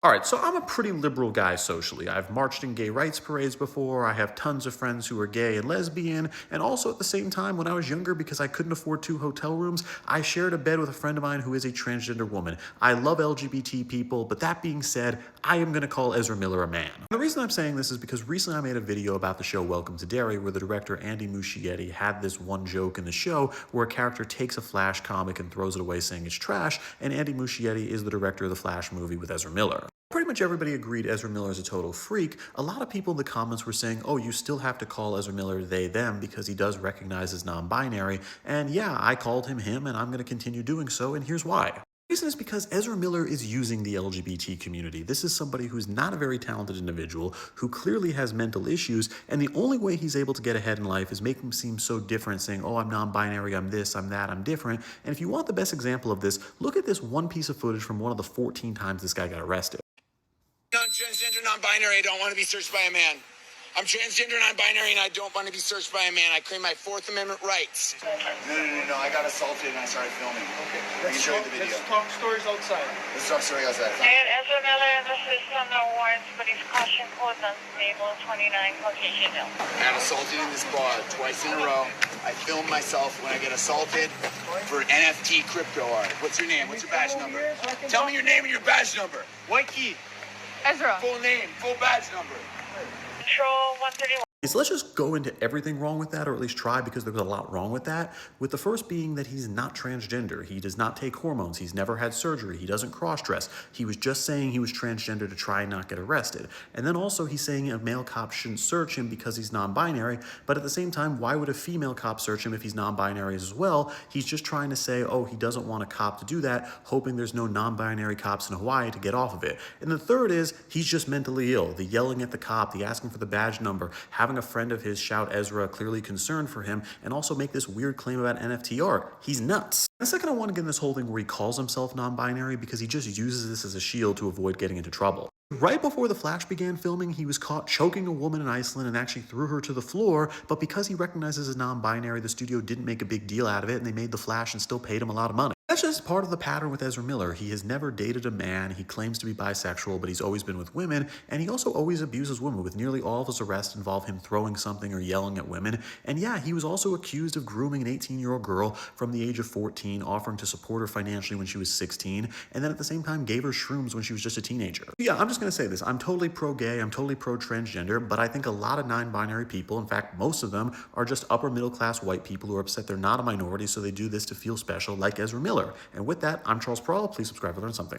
All right, so I'm a pretty liberal guy socially. I've marched in gay rights parades before. I have tons of friends who are gay and lesbian. And also at the same time, when I was younger, because I couldn't afford 2 hotel rooms, I shared a bed with a friend of mine who is a transgender woman. I love LGBT people, but that being said, I am going to call Ezra Miller a man. The reason I'm saying this is because recently I made a video about the show Welcome to Derry, where the director Andy Muschietti had this one joke in the show where a character takes a Flash comic and throws it away saying it's trash, and Andy Muschietti is the director of the Flash movie with Ezra Miller. Pretty much everybody agreed Ezra Miller is a total freak. A lot of people in the comments were saying, oh, you still have to call Ezra Miller they, them because he does recognize as non-binary. And yeah, I called him him and I'm going to continue doing so, and here's why. The reason is because Ezra Miller is using the LGBT community. This is somebody who's not a very talented individual, who clearly has mental issues, and the only way he's able to get ahead in life is make him seem so different, saying, oh, I'm non-binary, I'm this, I'm that, I'm different. And if you want the best example of this, look at this one piece of footage from one of the 14 times this guy got arrested. Non-transgender, non-binary, I don't want to be searched by a man. I'm transgender, non-binary, and I don't want to be searched by a man. I claim my Fourth Amendment rights. No. I got assaulted and I started filming. Okay. I can show you the video. Let's talk stories outside. Let's talk stories outside. And Ezra Miller in the system, no warrants, but he's caution codes unstable, 29 Caucasian Hill. I got assaulted in this bar twice in a row. I film myself when I get assaulted for NFT crypto art. What's your name? What's your badge number? Tell me your name and your badge number. White key. Ezra. Full name, full badge number. Control 131. So let's just go into everything wrong with that, or at least try, because there's a lot wrong with that. With the first being that he's not transgender. He does not take hormones. He's never had surgery. He doesn't cross-dress. He was just saying he was transgender to try and not get arrested. And then also he's saying a male cop shouldn't search him because he's non-binary. But at the same time, why would a female cop search him if he's non-binary as well? He's just trying to say, oh, he doesn't want a cop to do that, hoping there's no non-binary cops in Hawaii to get off of it. And the third is he's just mentally ill. The yelling at the cop, the asking for the badge number, having a friend of his shout Ezra, clearly concerned for him, and also make this weird claim about NFT art. He's nuts. The second, I want to get in this whole thing where he calls himself non-binary because he just uses this as a shield to avoid getting into trouble. Right before The Flash began filming, he was caught choking a woman in Iceland and actually threw her to the floor, but because he recognizes as non-binary, the studio didn't make a big deal out of it, and they made The Flash and still paid him a lot of money. That's just part of the pattern with Ezra Miller. He has never dated a man, he claims to be bisexual, but he's always been with women, and he also always abuses women, with nearly all of his arrests involve him throwing something or yelling at women. And yeah, he was also accused of grooming an 18-year-old girl from the age of 14, offering to support her financially when she was 16, and then at the same time gave her shrooms when she was just a teenager. Yeah, I'm just gonna say this. I'm totally pro-gay, I'm totally pro-transgender, but I think a lot of non-binary people, in fact, most of them, are just upper middle-class white people who are upset they're not a minority, so they do this to feel special, like Ezra Miller. And with that, I'm Charles Perall. Please subscribe to learn something.